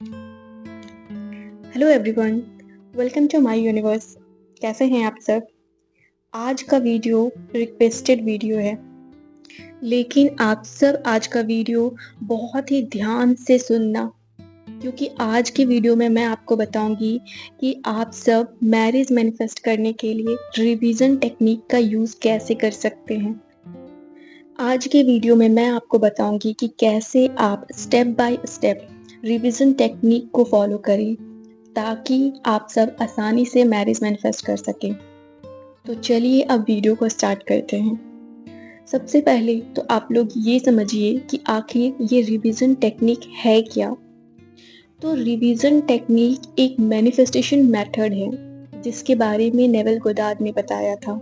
Hello everyone, welcome to my universe. कैसे हैं आप सब? आज का वीडियो रिक्वेस्टेड वीडियो है, लेकिन आप सब आज का वीडियो बहुत ही ध्यान से सुनना, क्योंकि आज की वीडियो में मैं आपको बताऊंगी कि आप सब मैरिज मैनिफेस्ट करने के लिए रिवीजन टेक्निक का यूज़ कैसे कर सकते हैं। आज के वीडियो में मैं आपको बताऊंगी कि कैसे आप step by step revision technique को फॉलो करें ताकि आप सब आसानी से मैरिज मैनिफेस्ट कर सकें। तो चलिए अब वीडियो को स्टार्ट करते हैं। सबसे पहले तो आप लोग ये समझिए कि आखिर ये रिवीजन टेक्निक है क्या। तो रिवीजन टेक्निक एक मैनिफेस्टेशन मेथड है जिसके बारे में नेविल गोदार्ड ने बताया था।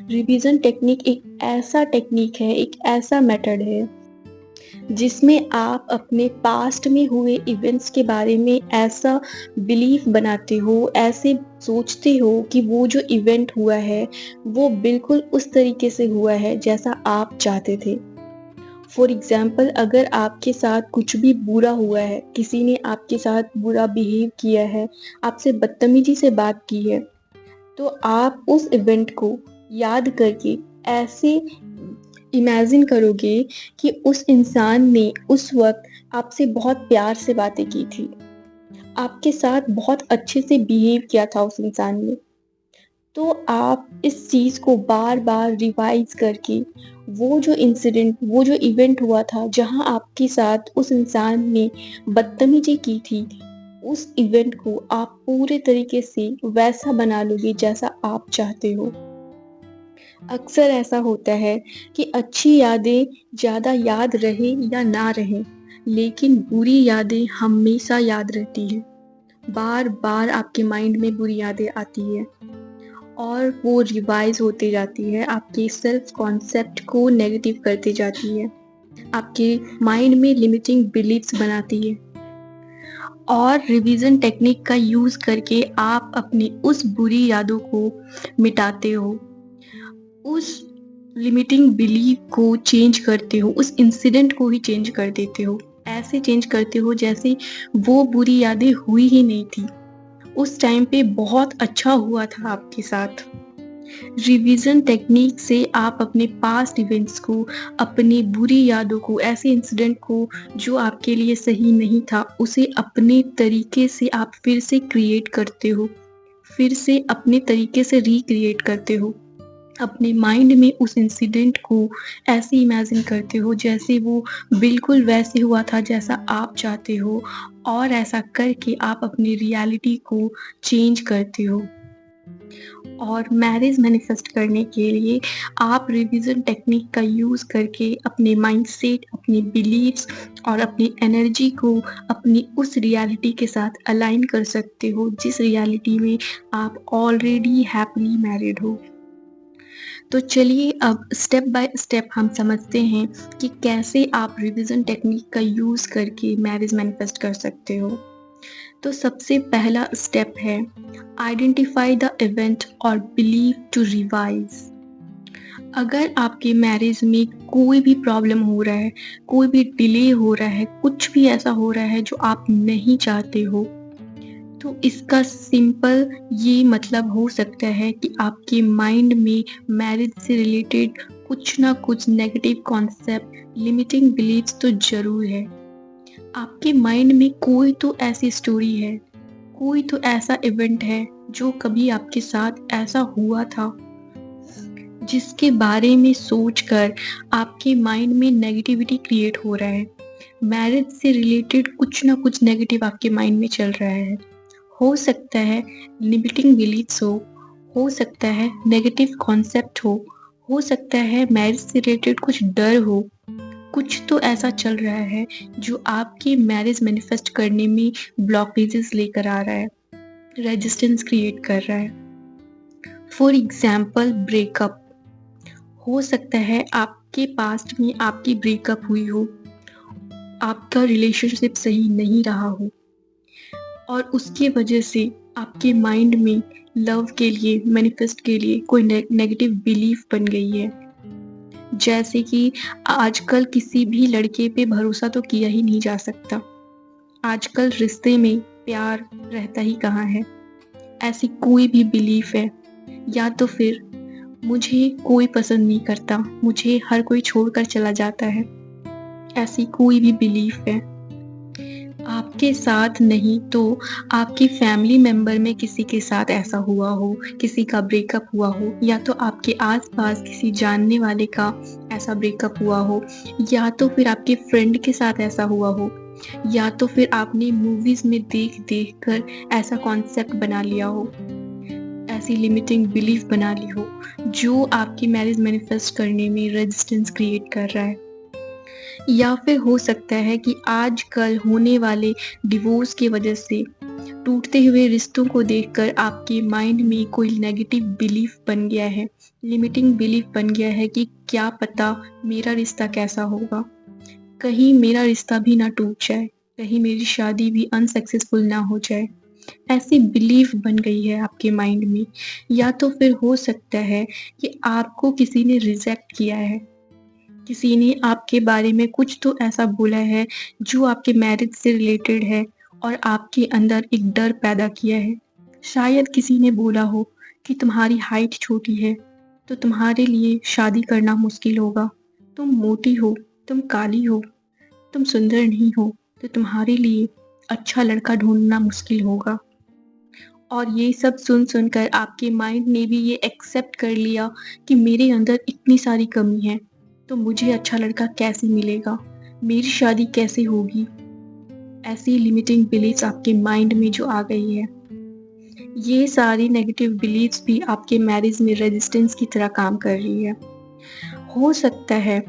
रिवीजन टेक्निक एक ऐसा टेक्निक है, एक ऐसा मेथड है जिसमें आप अपने पास्ट में हुए इवेंट्स के बारे में ऐसा बिलीफ बनाते हो, ऐसे सोचते हो कि वो जो इवेंट हुआ है वो बिल्कुल उस तरीके से हुआ है जैसा आप चाहते थे। फॉर एग्जाम्पल, अगर आपके साथ कुछ भी बुरा हुआ है, किसी ने आपके साथ बुरा बिहेव किया है, आपसे बदतमीजी से बात की है, तो आप उस इवेंट को याद करके ऐसे इमेजिन करोगे कि उस इंसान ने उस वक्त आपसे बहुत प्यार से बातें की थी, आपके साथ बहुत अच्छे से बिहेव किया था उस इंसान ने। तो आप इस चीज़ को बार बार रिवाइज करके वो जो इंसिडेंट, वो जो इवेंट हुआ था जहां आपके साथ उस इंसान ने बदतमीजी की थी, उस इवेंट को आप पूरे तरीके से वैसा बना लोगे जैसा आप चाहते हो। अक्सर ऐसा होता है कि अच्छी यादें ज़्यादा याद रहे या ना रहें, लेकिन बुरी यादें हमेशा याद रहती हैं। बार बार आपके माइंड में बुरी यादें आती है और वो रिवाइज होती जाती है, आपके सेल्फ कॉन्सेप्ट को नेगेटिव करती जाती है, आपके माइंड में लिमिटिंग बिलीफ्स बनाती है। और रिवीजन टेक्निक का यूज़ करके आप अपनी उस बुरी यादों को मिटाते हो, उस लिमिटिंग बिलीफ को चेंज करते हो, उस इंसिडेंट को ही चेंज कर देते हो। ऐसे चेंज करते हो जैसे वो बुरी यादें हुई ही नहीं थी, उस टाइम पे बहुत अच्छा हुआ था आपके साथ। रिवीजन टेक्निक से आप अपने पास्ट इवेंट्स को, अपनी बुरी यादों को, ऐसे इंसिडेंट को जो आपके लिए सही नहीं था, उसे अपने तरीके से आप फिर से क्रिएट करते हो, फिर से अपने तरीके से रिक्रिएट करते हो। अपने माइंड में उस इंसिडेंट को ऐसे इमेजिन करते हो जैसे वो बिल्कुल वैसे हुआ था जैसा आप चाहते हो, और ऐसा करके आप अपनी रियलिटी को चेंज करते हो। और मैरिज मैनिफेस्ट करने के लिए आप रिवीजन टेक्निक का यूज़ करके अपने माइंडसेट, अपनी बिलीव्स और अपनी एनर्जी को अपनी उस रियलिटी के साथ अलाइन कर सकते हो जिस रियलिटी में आप ऑलरेडी हैप्पीली मैरिड हो। तो चलिए अब स्टेप बाय स्टेप हम समझते हैं कि कैसे आप रिवीजन टेक्निक का यूज़ करके मैरिज मैनिफेस्ट कर सकते हो। तो सबसे पहला स्टेप है आइडेंटिफाई द इवेंट और बिलीव टू रिवाइज। अगर आपके मैरिज में कोई भी प्रॉब्लम हो रहा है, कोई भी डिले हो रहा है, कुछ भी ऐसा हो रहा है जो आप नहीं चाहते हो, तो इसका सिंपल ये मतलब हो सकता है कि आपके माइंड में मैरिज से रिलेटेड कुछ ना कुछ नेगेटिव कॉन्सेप्ट, लिमिटिंग बिलीव्स तो जरूर है। आपके माइंड में कोई तो ऐसी स्टोरी है, कोई तो ऐसा इवेंट है जो कभी आपके साथ ऐसा हुआ था जिसके बारे में सोचकर आपके माइंड में नेगेटिविटी क्रिएट हो रहा है। मैरिज से रिलेटेड कुछ ना कुछ नेगेटिव आपके माइंड में चल रहा है। हो सकता है लिमिटिंग बिलीफ्स हो सकता है नेगेटिव कॉन्सेप्ट हो सकता है मैरिज से रिलेटेड कुछ डर हो, कुछ तो ऐसा चल रहा है जो आपकी मैरिज मैनिफेस्ट करने में ब्लॉकेजेस लेकर आ रहा है, रेजिस्टेंस क्रिएट कर रहा है। For example breakup. हो सकता है आपके पास्ट में आपकी ब्रेकअप हुई हो, आपका रिलेशनशिप सही नहीं रहा हो और उसकी वजह से आपके माइंड में लव के लिए, मैनिफेस्ट के लिए कोई नेगेटिव बिलीफ बन गई है, जैसे कि आजकल किसी भी लड़के पे भरोसा तो किया ही नहीं जा सकता। आजकल रिश्ते में प्यार रहता ही कहाँ है, ऐसी कोई भी बिलीफ है, या तो फिर मुझे कोई पसंद नहीं करता, मुझे हर कोई छोड़कर चला जाता है, ऐसी कोई भी बिलीफ है। आपके साथ नहीं तो आपकी फैमिली मेंबर में किसी के साथ ऐसा हुआ हो, किसी का ब्रेकअप हुआ हो, या तो आपके आसपास किसी जानने वाले का ऐसा ब्रेकअप हुआ हो, या तो फिर आपके फ्रेंड के साथ ऐसा हुआ हो, या तो फिर आपने मूवीज में देख देख कर ऐसा कॉन्सेप्ट बना लिया हो, ऐसी लिमिटिंग बिलीफ बना ली हो जो आपकी मैरिज मैनिफेस्ट करने में रेजिस्टेंस क्रिएट कर रहा है। या फिर हो सकता है कि आजकल होने वाले डिवोर्स की वजह से टूटते हुए रिश्तों को देखकर आपके माइंड में कोई नेगेटिव बिलीफ बन गया है, लिमिटिंग बिलीफ बन गया है कि क्या पता मेरा रिश्ता कैसा होगा, कहीं मेरा रिश्ता भी ना टूट जाए, कहीं मेरी शादी भी अनसक्सेसफुल ना हो जाए। ऐसी बिलीफ बन गई है आपके माइंड में। या तो फिर हो सकता है कि आपको किसी ने रिजेक्ट किया है, किसी ने आपके बारे में कुछ तो ऐसा बोला है जो आपके मैरिज से रिलेटेड है और आपके अंदर एक डर पैदा किया है। शायद किसी ने बोला हो कि तुम्हारी हाइट छोटी है तो तुम्हारे लिए शादी करना मुश्किल होगा, तुम मोटी हो, तुम काली हो, तुम सुंदर नहीं हो, तो तुम्हारे लिए अच्छा लड़का ढूंढना मुश्किल होगा। और ये सब सुन सुनकर आपके माइंड ने भी ये एक्सेप्ट कर लिया कि मेरे अंदर इतनी सारी कमी है, तो मुझे अच्छा लड़का कैसे मिलेगा, मेरी शादी कैसे होगी। ऐसी लिमिटिंग बिलीफ्स आपके माइंड में जो आ गई है, ये सारी नेगेटिव बिलीफ्स भी आपके मैरिज में रेजिस्टेंस की तरह काम कर रही है। हो सकता है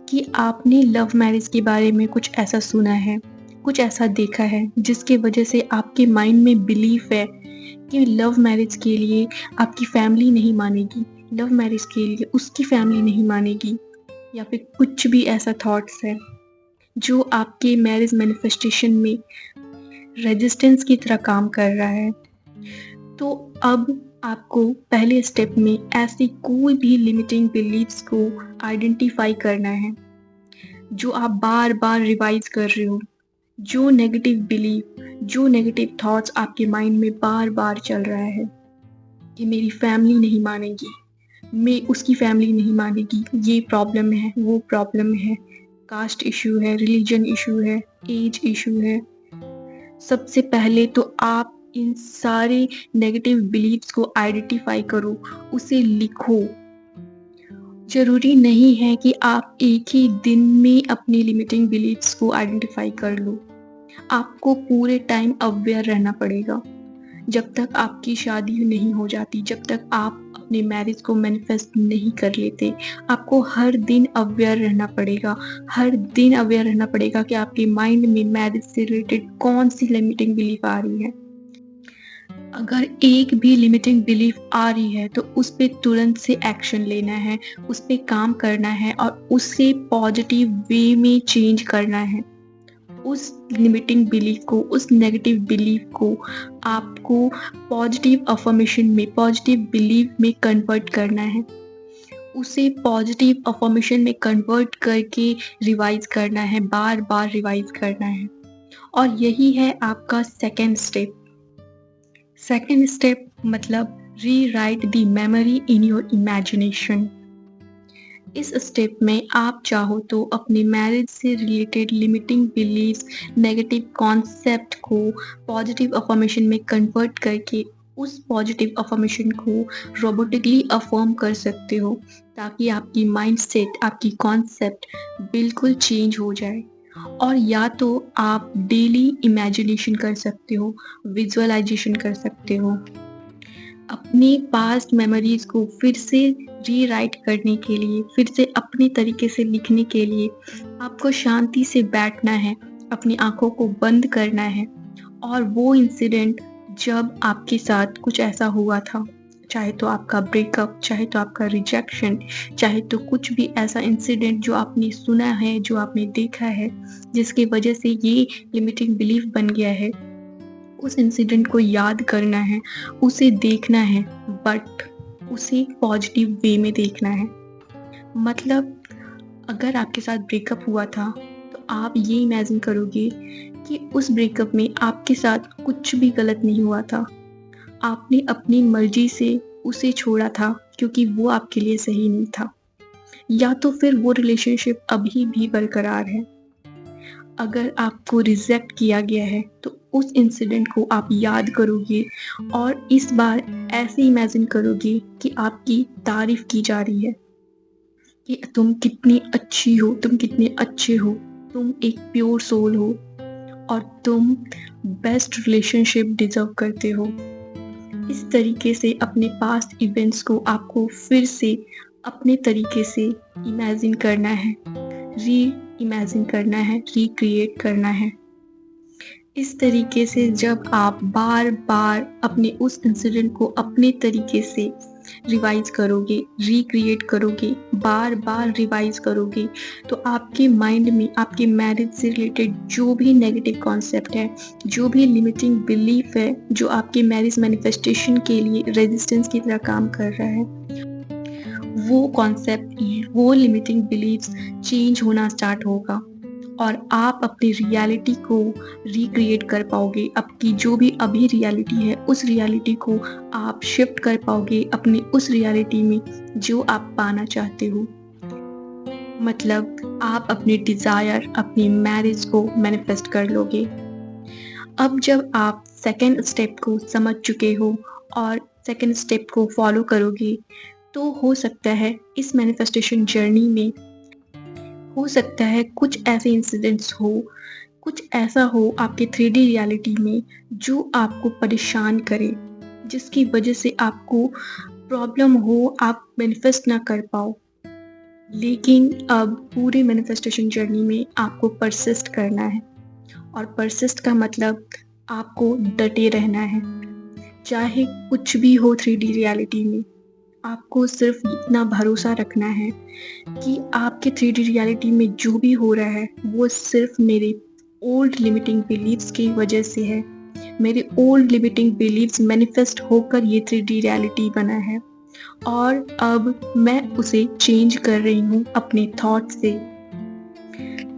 कि आपने लव मैरिज के बारे में कुछ ऐसा सुना है, कुछ ऐसा देखा है जिसकी वजह से आपके माइंड में बिलीफ है कि लव मैरिज के लिए आपकी फैमिली नहीं मानेगी, लव मैरिज के लिए उसकी फैमिली नहीं मानेगी, या फिर कुछ भी ऐसा थॉट्स है जो आपके मैरिज मैनिफेस्टेशन में रेजिस्टेंस की तरह काम कर रहा है। तो अब आपको पहले स्टेप में ऐसी कोई भी लिमिटिंग बिलीफ्स को आइडेंटिफाई करना है जो आप बार बार रिवाइज कर रहे हो, जो नेगेटिव बिलीफ, जो नेगेटिव थॉट्स आपके माइंड में बार बार चल रहा है कि मेरी फैमिली नहीं मानेगी, मैं उसकी फैमिली नहीं मानेगी, ये प्रॉब्लम है, वो प्रॉब्लम है, कास्ट इशू है, रिलीजन इशू है, एज इशू है। सबसे पहले तो आप इन सारे नेगेटिव बिलीफ्स को आइडेंटिफाई करो, उसे लिखो। जरूरी नहीं है कि आप एक ही दिन में अपनी लिमिटिंग बिलीफ्स को आइडेंटिफाई कर लो, आपको पूरे टाइम अवेयर रहना पड़ेगा। जब तक आपकी शादी नहीं हो जाती, जब तक आप अपने मैरिज को मैनिफेस्ट नहीं कर लेते, आपको हर दिन अवेयर रहना पड़ेगा, हर दिन अवेयर रहना पड़ेगा कि आपके माइंड में मैरिज से रिलेटेड कौन सी लिमिटिंग बिलीफ आ रही है। अगर एक भी लिमिटिंग बिलीफ आ रही है तो उस पे तुरंत से एक्शन लेना है, उस पे काम करना है और उसे पॉजिटिव वे में चेंज करना है। उस लिमिटिंग बिलीफ को, उस नेगेटिव बिलीफ को आपको पॉजिटिव अफर्मेशन में, पॉजिटिव बिलीफ में कन्वर्ट करना है। उसे पॉजिटिव अफर्मेशन में कन्वर्ट करके रिवाइज करना है, बार बार रिवाइज करना है। और यही है आपका सेकेंड स्टेप। सेकेंड स्टेप मतलब rewrite the memory in your imagination. इस स्टेप में आप चाहो तो अपने मैरिज से related limiting beliefs, negative concept को पॉजिटिव अफर्मेशन में कन्वर्ट करके उस पॉजिटिव अफर्मेशन को रोबोटिकली अफर्म कर सकते हो, ताकि आपकी माइंड सेट, आपकी कॉन्सेप्ट बिल्कुल चेंज हो जाए। और या तो आप डेली इमेजिनेशन कर सकते हो, विजुअलाइजेशन कर सकते हो। अपनी पास्ट मेमोरीज को फिर से रीराइट करने के लिए, फिर से अपने तरीके से लिखने के लिए आपको शांति से बैठना है, अपनी आंखों को बंद करना है और वो इंसिडेंट जब आपके साथ कुछ ऐसा हुआ था, चाहे तो आपका ब्रेकअप, चाहे तो आपका रिजेक्शन, चाहे तो कुछ भी ऐसा इंसिडेंट जो आपने सुना है, जो आपने देखा है, जिसकी वजह से ये लिमिटिंग बिलीफ बन गया है, उस इंसिडेंट को याद करना है, उसे देखना है, बट उसे पॉजिटिव वे में देखना है। मतलब अगर आपके साथ ब्रेकअप हुआ था तो आप ये इमेजिन करोगे कि उस ब्रेकअप में आपके साथ कुछ भी गलत नहीं हुआ था। आपने अपनी मर्जी से उसे छोड़ा था क्योंकि वो आपके लिए सही नहीं था, या तो फिर वो रिलेशनशिप अभी भी बरकरार है। अगर आपको रिजेक्ट किया गया है तो उस इंसिडेंट को आप याद करोगे और इस बार ऐसे इमेजिन करोगे कि आपकी तारीफ की जा रही है कि तुम कितनी अच्छी हो, तुम कितने अच्छे हो, तुम एक प्योर सोल हो और तुम बेस्ट रिलेशनशिप डिजर्व करते हो। इस तरीके से अपने पास्ट इवेंट्स को आपको फिर से अपने तरीके से इमेजिन करना है, री इमेजिन करना है, रिक्रिएट करना है। इस तरीके से जब आप बार बार अपने उस इंसिडेंट को अपने तरीके से रिवाइज करोगे, रिक्रिएट करोगे, बार बार रिवाइज करोगे, तो आपके माइंड में आपके मैरिज से रिलेटेड जो भी नेगेटिव कॉन्सेप्ट है, जो भी लिमिटिंग बिलीफ है, जो आपके मैरिज मैनिफेस्टेशन के लिए रेजिस्टेंस की तरह काम कर रहा है, वो कॉन्सेप्ट, वो लिमिटिंग बिलीफ्स चेंज होना स्टार्ट होगा और आप अपनी रियलिटी को रिक्रिएट कर पाओगे। आपकी जो भी अभी रियलिटी है उस रियलिटी को आप शिफ्ट कर पाओगे अपनी उस रियलिटी में जो आप पाना चाहते हो। मतलब आप अपने डिज़ायर, अपनी मैरिज को मैनिफेस्ट कर लोगे। अब जब आप सेकेंड स्टेप को समझ चुके हो और सेकेंड स्टेप को फॉलो करोगे, तो हो सकता है इस मैनिफेस्टेशन जर्नी में हो सकता है कुछ ऐसे इंसिडेंट्स हो, कुछ ऐसा हो आपके 3D रियलिटी में जो आपको परेशान करे, जिसकी वजह से आपको प्रॉब्लम हो, आप मैनिफेस्ट ना कर पाओ। लेकिन अब पूरे मैनिफेस्टेशन जर्नी में आपको परसिस्ट करना है और परसिस्ट का मतलब आपको डटे रहना है, चाहे कुछ भी हो 3D रियलिटी में। आपको सिर्फ इतना भरोसा रखना है कि आपके 3D रियलिटी में जो भी हो रहा है वो सिर्फ मेरे ओल्ड लिमिटिंग बिलीव्स की वजह से है। मेरे ओल्ड लिमिटिंग बिलीव्स मैनिफेस्ट होकर ये 3D रियलिटी बना है और अब मैं उसे चेंज कर रही हूँ अपने थॉट से।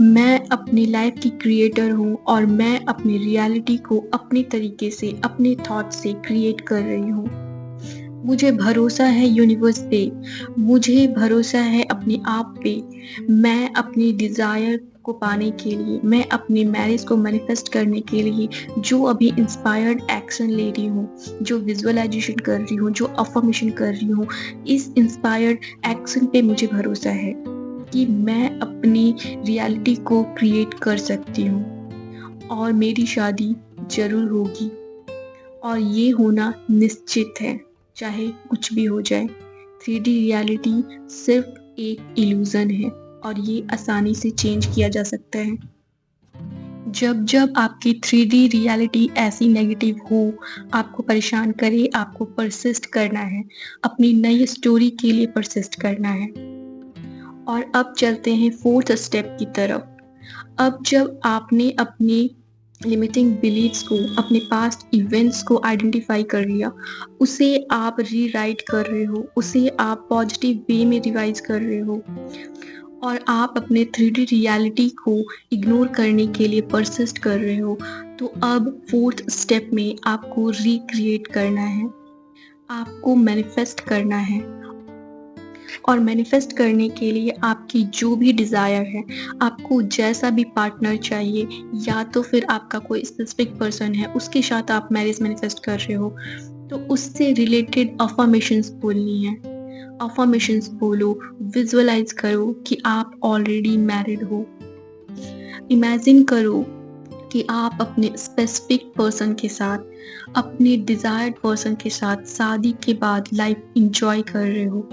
मैं अपनी लाइफ की क्रिएटर हूँ और मैं अपनी रियलिटी को अपने तरीके से, अपने थॉट से क्रिएट कर रही हूँ। मुझे भरोसा है यूनिवर्स पे, मुझे भरोसा है अपने आप पे। मैं अपनी डिज़ायर को पाने के लिए, मैं अपनी मैरिज को मैनिफेस्ट करने के लिए जो अभी इंस्पायर्ड एक्शन ले रही हूँ, जो विजुअलाइजेशन कर रही हूँ, जो अफर्मेशन कर रही हूँ, इस इंस्पायर्ड एक्शन पे मुझे भरोसा है कि मैं अपनी रियलिटी को क्रिएट कर सकती हूँ और मेरी शादी ज़रूर होगी और ये होना निश्चित है, चाहे कुछ भी हो जाए। 3D रियलिटी सिर्फ एक इल्यूज़न है और ये आसानी से चेंज किया जा सकता है। जब जब आपकी 3D रियलिटी ऐसी नेगेटिव हो, आपको परेशान करे, आपको परसिस्ट करना है, अपनी नई स्टोरी के लिए परसिस्ट करना है। और अब चलते हैं 4th स्टेप की तरफ। अब जब आपने अपनी लिमिटिंग बिलीव्स को, अपने पास्ट इवेंट्स को आइडेंटिफाई कर लिया, उसे आप रीराइट कर रहे हो, उसे आप पॉजिटिव वे में रिवाइज कर रहे हो और आप अपने 3D रियलिटी को इग्नोर करने के लिए परसिस्ट कर रहे हो, तो अब 4th स्टेप में आपको रिक्रिएट करना है, आपको मैनिफेस्ट करना है। और मैनिफेस्ट करने के लिए आपकी जो भी डिज़ायर है, आपको जैसा भी पार्टनर चाहिए, या तो फिर आपका कोई स्पेसिफिक पर्सन है उसके साथ आप मैरिज मैनिफेस्ट कर रहे हो, तो उससे रिलेटेड अफर्मेशंस बोलनी है। अफर्मेशंस बोलो, विजुअलाइज करो कि आप ऑलरेडी मैरिड हो। इमेजिन करो कि आप अपने स्पेसिफिक पर्सन के साथ, अपने डिज़ायर्ड पर्सन के साथ शादी के बाद लाइफ इंजॉय कर रहे हो।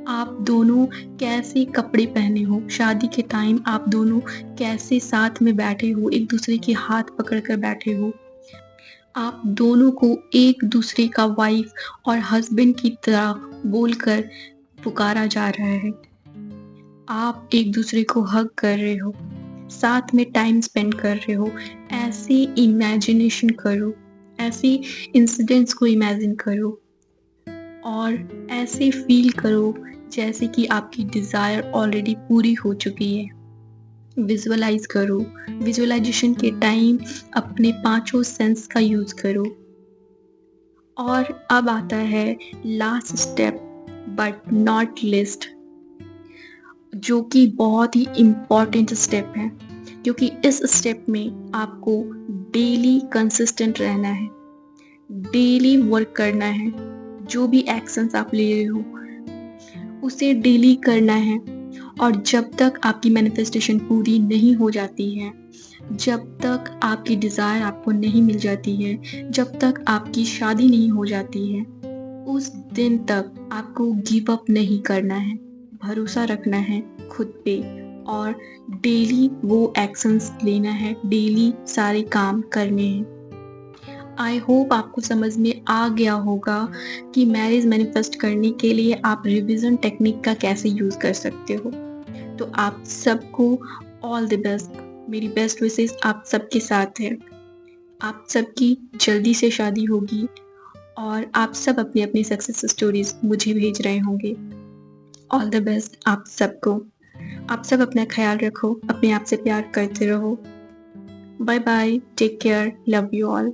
आप दोनों कैसे कपड़े पहने हो, शादी के टाइम आप दोनों कैसे साथ में बैठे हो, एक दूसरे के हाथ पकड़कर बैठे हो। आप दोनों को एक दूसरे का वाइफ और हस्बैंड की तरह बोलकर पुकारा जा रहा है। आप एक दूसरे को हग कर रहे हो, साथ में टाइम स्पेंड कर रहे हो। ऐसे इमेजिनेशन करो, ऐसे इंसिडेंट्स को इमेजिन करो और ऐसे फील करो जैसे कि आपकी डिज़ायर ऑलरेडी पूरी हो चुकी है। विजुअलाइज करो। विजुअलाइजेशन के टाइम अपने पांचों सेंस का यूज करो। और अब आता है last step but not list, जो कि बहुत ही इम्पॉर्टेंट स्टेप है, क्योंकि इस स्टेप में आपको डेली कंसिस्टेंट रहना है, डेली वर्क करना है। जो भी एक्शंस आप ले रहे हो उसे डेली करना है। और जब तक आपकी मैनिफेस्टेशन पूरी नहीं हो जाती है, जब तक आपकी डिज़ायर आपको नहीं मिल जाती है, जब तक आपकी शादी नहीं हो जाती है, उस दिन तक आपको गिव अप नहीं करना है। भरोसा रखना है खुद पे और डेली वो एक्शंस लेना है, डेली सारे काम करने हैं। आई होप आपको समझ में आ गया होगा कि मैरिज मैनिफेस्ट करने के लिए आप रिवीजन टेक्निक का कैसे यूज़ कर सकते हो। तो आप सबको ऑल द बेस्ट, मेरी बेस्ट विशेस आप सबके साथ है। आप सबकी जल्दी से शादी होगी और आप सब अपनी अपनी सक्सेस स्टोरीज मुझे भेज रहे होंगे। ऑल द बेस्ट आप सबको। आप सब अपना ख्याल रखो, अपने आप से प्यार करते रहो। Bye bye, take care, love you all.